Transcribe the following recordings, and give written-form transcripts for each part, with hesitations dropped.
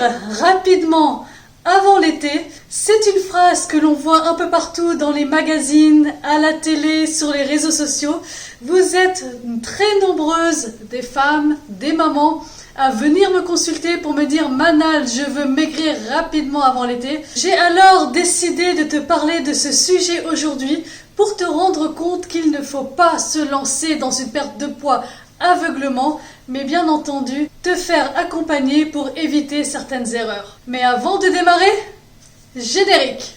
rapidement avant l'été, c'est une phrase que l'on voit un peu partout dans les magazines, à la télé, sur les réseaux sociaux. Vous êtes très nombreuses, des femmes, des mamans, à venir me consulter pour me dire « Manal, je veux maigrir rapidement avant l'été ». J'ai alors décidé de te parler de ce sujet aujourd'hui pour te rendre compte qu'il ne faut pas se lancer dans une perte de poids aveuglement, mais bien entendu, te faire accompagner pour éviter certaines erreurs. Mais avant de démarrer, générique.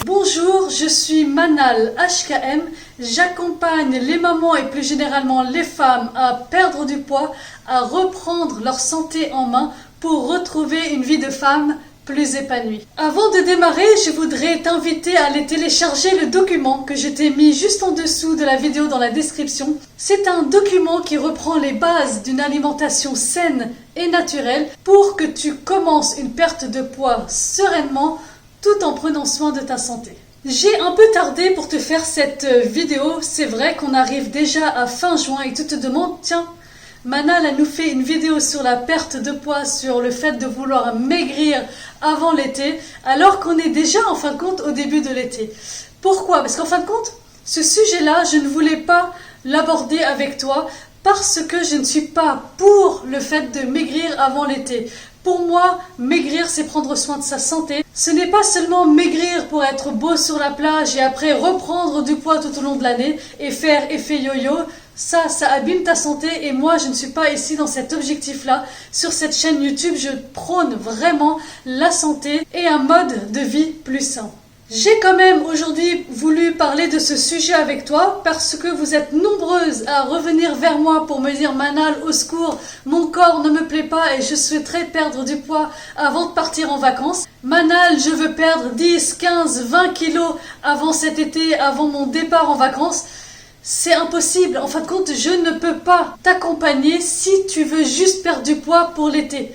Bonjour, je suis Manal HKM. J'accompagne les mamans et plus généralement les femmes à perdre du poids, à reprendre leur santé en main pour retrouver une vie de femme plus épanouie. Avant de démarrer, je voudrais t'inviter à aller télécharger le document que je t'ai mis juste en dessous de la vidéo dans la description. C'est un document qui reprend les bases d'une alimentation saine et naturelle pour que tu commences une perte de poids sereinement tout en prenant soin de ta santé. J'ai un peu tardé pour te faire cette vidéo. C'est vrai qu'on arrive déjà à fin juin et tu te demandes, tiens, Manal, elle nous fait une vidéo sur la perte de poids, sur le fait de vouloir maigrir avant l'été, alors qu'on est déjà en fin de compte au début de l'été. Pourquoi? Parce qu'en fin de compte, ce sujet-là, je ne voulais pas l'aborder avec toi parce que je ne suis pas pour le fait de maigrir avant l'été. Pour moi, maigrir, c'est prendre soin de sa santé. Ce n'est pas seulement maigrir pour être beau sur la plage et après reprendre du poids tout au long de l'année et faire effet yo-yo. Ça abîme ta santé et moi, je ne suis pas ici dans cet objectif-là. Sur cette chaîne YouTube, je prône vraiment la santé et un mode de vie plus sain. J'ai quand même aujourd'hui voulu parler de ce sujet avec toi parce que vous êtes nombreuses à revenir vers moi pour me dire « Manal, au secours, mon corps ne me plaît pas et je souhaiterais perdre du poids avant de partir en vacances. Manal, je veux perdre 10, 15, 20 kilos avant cet été, avant mon départ en vacances. » C'est impossible. En fin de compte, je ne peux pas t'accompagner si tu veux juste perdre du poids pour l'été.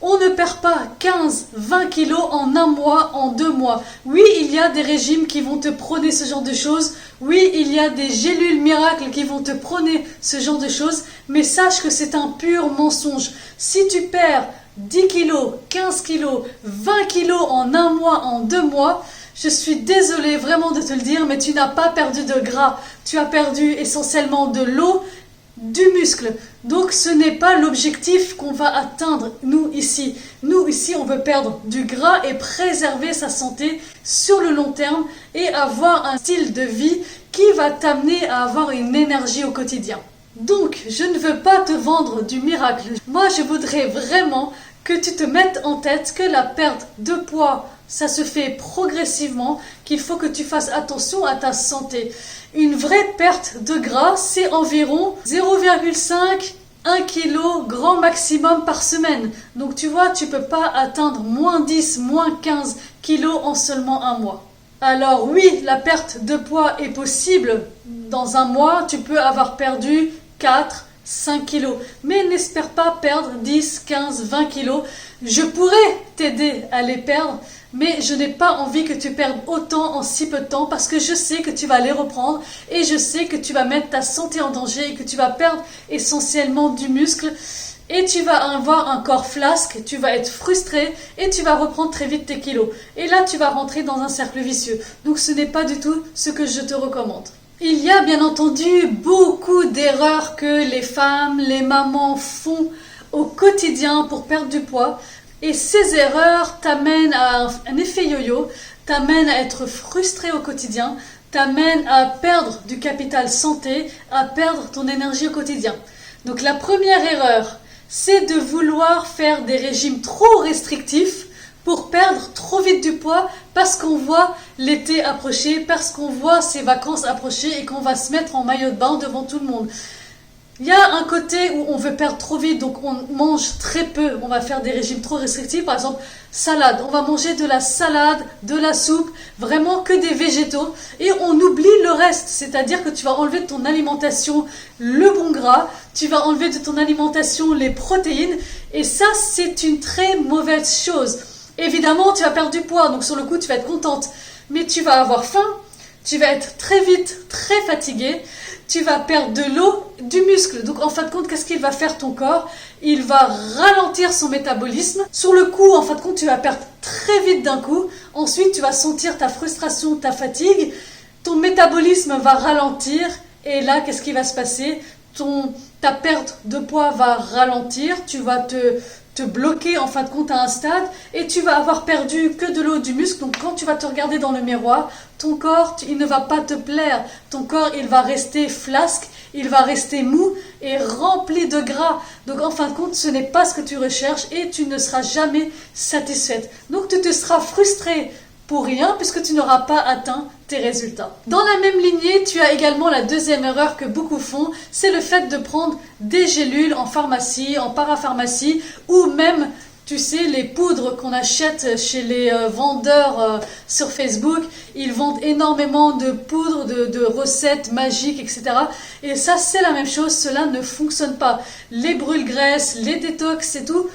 On ne perd pas 15, 20 kilos en un mois, en 2 mois. Oui, il y a des régimes qui vont te prôner ce genre de choses. Oui, il y a des gélules miracles qui vont te prôner ce genre de choses. Mais sache que c'est un pur mensonge. Si tu perds 10 kilos, 15 kilos, 20 kilos en un mois, en 2 mois, je suis désolée vraiment de te le dire, mais tu n'as pas perdu de gras. Tu as perdu essentiellement de l'eau, du muscle. Donc ce n'est pas l'objectif qu'on va atteindre, nous ici. Nous ici, on veut perdre du gras et préserver sa santé sur le long terme et avoir un style de vie qui va t'amener à avoir une énergie au quotidien. Donc, je ne veux pas te vendre du miracle. Moi, je voudrais vraiment que tu te mettes en tête que la perte de poids, ça se fait progressivement, qu'il faut que tu fasses attention à ta santé. Une vraie perte de gras, c'est environ 0,5 1 kg grand maximum par semaine. Donc tu vois, tu ne peux pas atteindre moins 10, moins 15 kilos en seulement un mois. Alors oui, la perte de poids est possible. Dans un mois, tu peux avoir perdu 4, 5 kilos. Mais n'espère pas perdre 10, 15, 20 kilos. Je pourrais t'aider à les perdre, mais je n'ai pas envie que tu perdes autant en si peu de temps parce que je sais que tu vas les reprendre et je sais que tu vas mettre ta santé en danger et que tu vas perdre essentiellement du muscle et tu vas avoir un corps flasque, tu vas être frustré et tu vas reprendre très vite tes kilos. Et là, tu vas rentrer dans un cercle vicieux. Donc ce n'est pas du tout ce que je te recommande. Il y a bien entendu beaucoup d'erreurs que les femmes, les mamans font au quotidien pour perdre du poids. Et ces erreurs t'amènent à un effet yo-yo, t'amènent à être frustré au quotidien, t'amènent à perdre du capital santé, à perdre ton énergie au quotidien. Donc la première erreur, c'est de vouloir faire des régimes trop restrictifs pour perdre trop vite du poids parce qu'on voit l'été approcher, parce qu'on voit ses vacances approcher et qu'on va se mettre en maillot de bain devant tout le monde. Il y a un côté où on veut perdre trop vite, donc on mange très peu. On va faire des régimes trop restrictifs, par exemple, salade. On va manger de la salade, de la soupe, vraiment que des végétaux. Et on oublie le reste, c'est-à-dire que tu vas enlever de ton alimentation le bon gras, tu vas enlever de ton alimentation les protéines. Et ça, c'est une très mauvaise chose. Évidemment, tu vas perdre du poids, donc sur le coup, tu vas être contente. Mais tu vas avoir faim, tu vas être très vite très fatigué. tu vas perdre de l'eau, du muscle. Donc en fin de compte, qu'est-ce qu'il va faire ton corps? Il va ralentir son métabolisme. Sur le coup, en fin de compte, tu vas perdre très vite d'un coup. Ensuite, tu vas sentir ta frustration, ta fatigue. Ton métabolisme va ralentir. Et là, qu'est-ce qui va se passer? Ta perte de poids va ralentir. Tu vas te bloquer en fin de compte à un stade et tu vas avoir perdu que de l'eau, du muscle. Donc quand tu vas te regarder dans le miroir, ton corps, il ne va pas te plaire. Ton corps, il va rester flasque, il va rester mou et rempli de gras. Donc en fin de compte, ce n'est pas ce que tu recherches et tu ne seras jamais satisfaite. Donc tu te seras frustré pour rien puisque tu n'auras pas atteint tes résultats. Dans la même lignée, tu as également la deuxième erreur que beaucoup font, c'est le fait de prendre des gélules en pharmacie, en parapharmacie ou même, tu sais, les poudres qu'on achète chez les vendeurs sur Facebook. Ils vendent énormément de poudres, de recettes magiques, etc. Et ça, c'est la même chose, cela ne fonctionne pas. Les brûle-graisses, les détox et tout,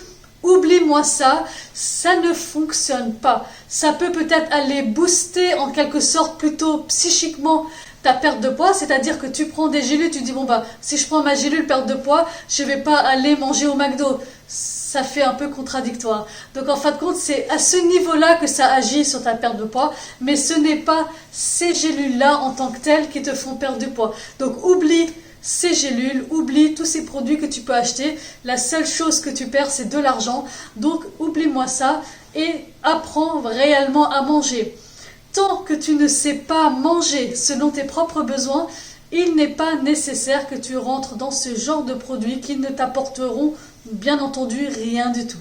oublie-moi ça, ça ne fonctionne pas. Ça peut peut-être aller booster en quelque sorte plutôt psychiquement ta perte de poids, c'est-à-dire que tu prends des gélules, tu dis bon bah si je prends ma gélule perte de poids, je vais pas aller manger au McDo. Ça fait un peu contradictoire. Donc en fin de compte, c'est à ce niveau-là que ça agit sur ta perte de poids, mais ce n'est pas ces gélules-là en tant que telles qui te font perdre du poids. Donc oublie ces gélules, oublie tous ces produits que tu peux acheter. La seule chose que tu perds, c'est de l'argent. Donc oublie-moi ça et apprends réellement à manger. Tant que tu ne sais pas manger selon tes propres besoins, il n'est pas nécessaire que tu rentres dans ce genre de produits qui ne t'apporteront bien entendu rien du tout.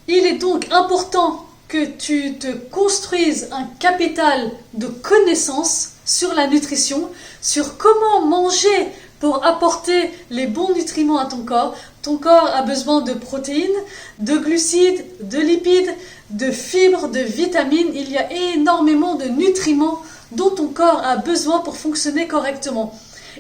Il est donc important que tu te construises un capital de connaissances sur la nutrition, sur comment manger pour apporter les bons nutriments à ton corps. Ton corps a besoin de protéines, de glucides, de lipides, de fibres, de vitamines. Il y a énormément de nutriments dont ton corps a besoin pour fonctionner correctement.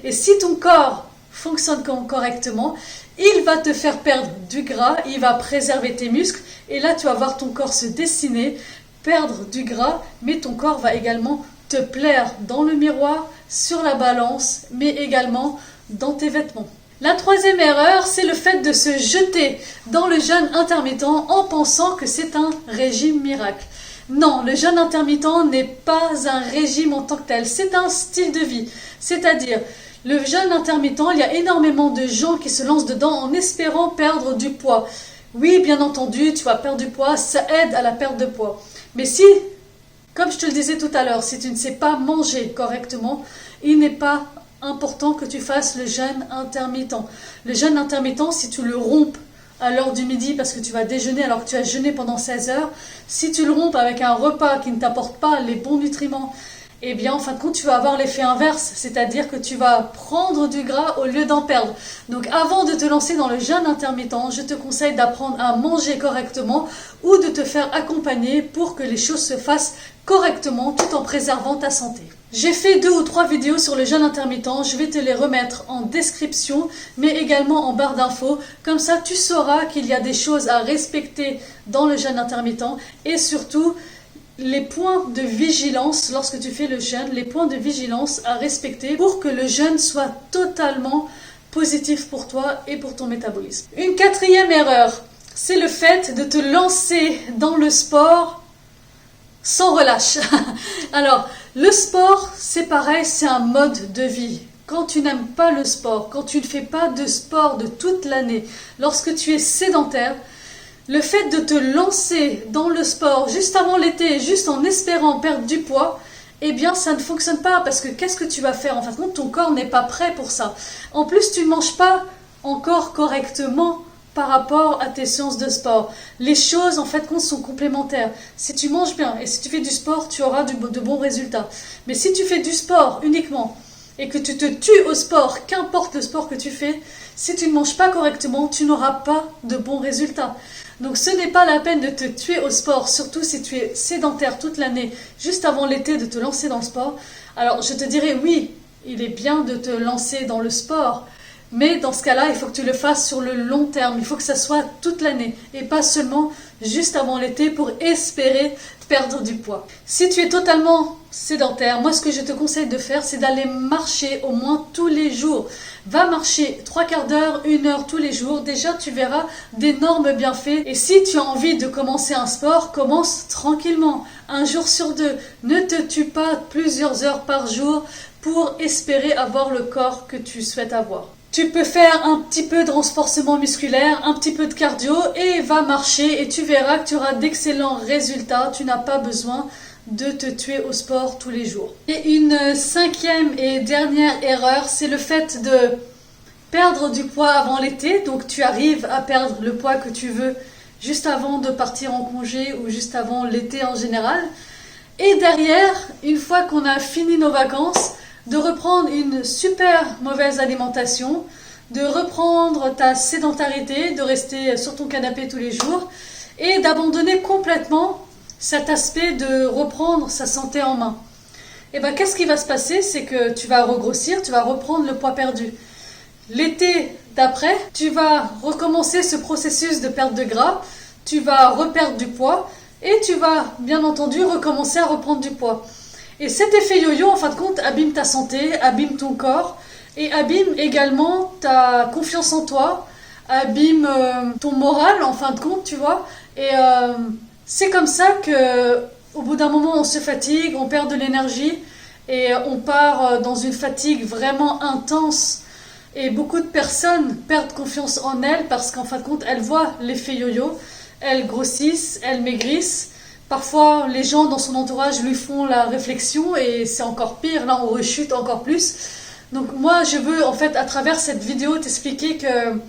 Et si ton corps fonctionne correctement, il va te faire perdre du gras, il va préserver tes muscles. Et là, tu vas voir ton corps se dessiner, perdre du gras, mais ton corps va également te plaire dans le miroir, sur la balance, mais également dans tes vêtements. La troisième erreur, c'est le fait de se jeter dans le jeûne intermittent en pensant que c'est un régime miracle. Non, le jeûne intermittent n'est pas un régime en tant que tel, c'est un style de vie. C'est-à-dire, le jeûne intermittent, il y a énormément de gens qui se lancent dedans en espérant perdre du poids. Oui, bien entendu, tu vas perdre du poids, ça aide à la perte de poids. Mais si, comme je te le disais tout à l'heure, si tu ne sais pas manger correctement, il n'est pas important que tu fasses le jeûne intermittent. Le jeûne intermittent, si tu le rompes à l'heure du midi parce que tu vas déjeuner alors que tu as jeûné pendant 16 heures, si tu le rompes avec un repas qui ne t'apporte pas les bons nutriments, eh bien en fin de compte tu vas avoir l'effet inverse, c'est-à-dire que tu vas prendre du gras au lieu d'en perdre. Donc avant de te lancer dans le jeûne intermittent, je te conseille d'apprendre à manger correctement ou de te faire accompagner pour que les choses se fassent correctement tout en préservant ta santé. J'ai fait 2 ou 3 vidéos sur le jeûne intermittent, je vais te les remettre en description, mais également en barre d'infos. Comme ça, tu sauras qu'il y a des choses à respecter dans le jeûne intermittent et surtout les points de vigilance lorsque tu fais le jeûne, les points de vigilance à respecter pour que le jeûne soit totalement positif pour toi et pour ton métabolisme. Une quatrième erreur, c'est le fait de te lancer dans le sport sans relâche. Alors, le sport, c'est pareil, c'est un mode de vie. Quand tu n'aimes pas le sport, quand tu ne fais pas de sport de toute l'année, lorsque tu es sédentaire, le fait de te lancer dans le sport juste avant l'été, juste en espérant perdre du poids, eh bien ça ne fonctionne pas parce que qu'est-ce que tu vas faire? En fin de compte, ton corps n'est pas prêt pour ça. En plus, tu ne manges pas encore correctement par rapport à tes séances de sport. Les choses, en fait, sont complémentaires. Si tu manges bien et si tu fais du sport, tu auras de bons résultats. Mais si tu fais du sport uniquement et que tu te tues au sport, qu'importe le sport que tu fais, si tu ne manges pas correctement, tu n'auras pas de bons résultats. Donc ce n'est pas la peine de te tuer au sport, surtout si tu es sédentaire toute l'année, juste avant l'été de te lancer dans le sport. Alors je te dirais oui, il est bien de te lancer dans le sport, mais dans ce cas-là, il faut que tu le fasses sur le long terme, il faut que ça soit toute l'année et pas seulement juste avant l'été pour espérer perdre du poids. Si tu es totalement sédentaire, moi ce que je te conseille de faire, c'est d'aller marcher au moins tous les jours. Va marcher 3/4 d'heure, 1 heure tous les jours. Déjà, tu verras d'énormes bienfaits. Et si tu as envie de commencer un sport, commence tranquillement, 1 jour sur 2. Ne te tue pas plusieurs heures par jour pour espérer avoir le corps que tu souhaites avoir. Tu peux faire un petit peu de renforcement musculaire, un petit peu de cardio et va marcher et tu verras que tu auras d'excellents résultats. Tu n'as pas besoin de te tuer au sport tous les jours. Et une 5e et dernière erreur, c'est le fait de perdre du poids avant l'été. Donc tu arrives à perdre le poids que tu veux juste avant de partir en congé ou juste avant l'été en général. Et derrière, une fois qu'on a fini nos vacances, de reprendre une super mauvaise alimentation, de reprendre ta sédentarité, de rester sur ton canapé tous les jours et d'abandonner complètement cet aspect de reprendre sa santé en main. Et bien qu'est-ce qui va se passer? C'est que tu vas regrossir, tu vas reprendre le poids perdu. L'été d'après, tu vas recommencer ce processus de perte de gras, tu vas reperdre du poids et tu vas bien entendu recommencer à reprendre du poids. Et cet effet yo-yo, en fin de compte, abîme ta santé, abîme ton corps et abîme également ta confiance en toi, abîme ton moral, en fin de compte, tu vois. Et c'est comme ça que, au bout d'un moment, on se fatigue, on perd de l'énergie et on part dans une fatigue vraiment intense. Et beaucoup de personnes perdent confiance en elles parce qu'en fin de compte, elles voient l'effet yo-yo, elles grossissent, elles maigrissent. Parfois, les gens dans son entourage lui font la réflexion et c'est encore pire, là on rechute encore plus. Donc moi je veux en fait à travers cette vidéo t'expliquer que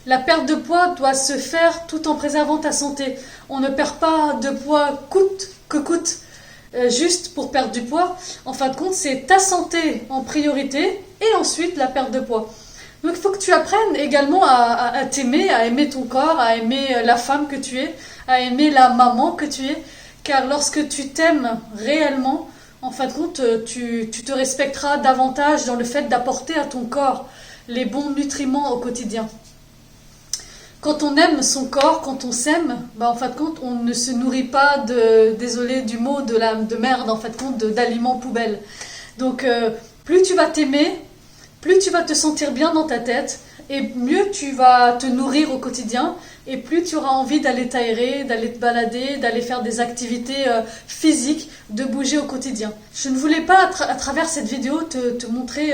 la perte de poids doit se faire tout en préservant ta santé. On ne perd pas de poids coûte que coûte juste pour perdre du poids. En fin de compte, c'est ta santé en priorité et ensuite la perte de poids. Donc il faut que tu apprennes également à t'aimer, à aimer ton corps, à aimer la femme que tu es, à aimer la maman que tu es. Car lorsque tu t'aimes réellement, en fin de compte, tu te respecteras davantage dans le fait d'apporter à ton corps les bons nutriments au quotidien. Quand on aime son corps, quand on s'aime, en fin de compte, on ne se nourrit pas désolé du mot, de merde, en fin de compte, d'aliments poubelles. Donc, plus tu vas t'aimer, plus tu vas te sentir bien dans ta tête, et mieux tu vas te nourrir au quotidien, et plus tu auras envie d'aller t'aérer, d'aller te balader, d'aller faire des activités physiques, de bouger au quotidien. Je ne voulais pas, à travers cette vidéo, te montrer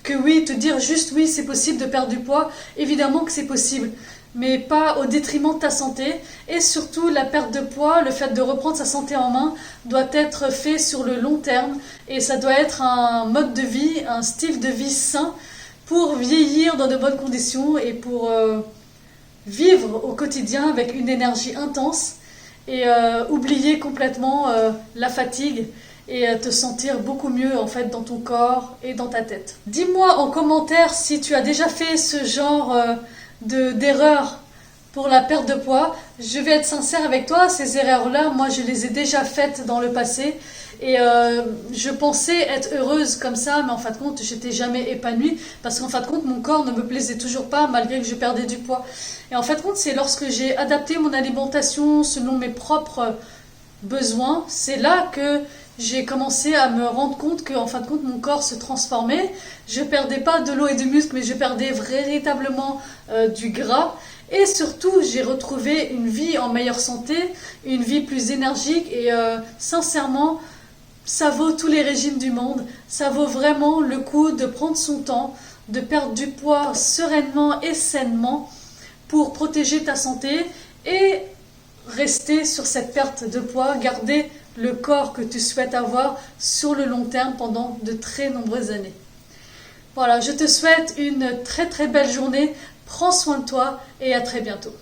que oui, te dire juste oui, c'est possible de perdre du poids. Évidemment que c'est possible, mais pas au détriment de ta santé. Et surtout, la perte de poids, le fait de reprendre sa santé en main, doit être fait sur le long terme. Et ça doit être un mode de vie, un style de vie sain pour vieillir dans de bonnes conditions et pour vivre au quotidien avec une énergie intense et oublier complètement la fatigue et te sentir beaucoup mieux en fait dans ton corps et dans ta tête. Dis-moi en commentaire si tu as déjà fait ce genre d'erreur pour la perte de poids. Je vais être sincère avec toi, ces erreurs-là, moi je les ai déjà faites dans le passé et je pensais être heureuse comme ça, mais en fin de compte, j'étais jamais épanouie parce qu'en fin de compte, mon corps ne me plaisait toujours pas malgré que je perdais du poids. Et en fin de compte, c'est lorsque j'ai adapté mon alimentation selon mes propres besoins, c'est là que j'ai commencé à me rendre compte que, en fin de compte, mon corps se transformait. Je perdais pas de l'eau et du muscle, mais je perdais véritablement du gras. Et surtout, j'ai retrouvé une vie en meilleure santé, une vie plus énergique et sincèrement, ça vaut tous les régimes du monde. Ça vaut vraiment le coup de prendre son temps, de perdre du poids sereinement et sainement pour protéger ta santé et rester sur cette perte de poids, garder le corps que tu souhaites avoir sur le long terme pendant de très nombreuses années. Voilà, je te souhaite une très très belle journée, prends soin de toi et à très bientôt.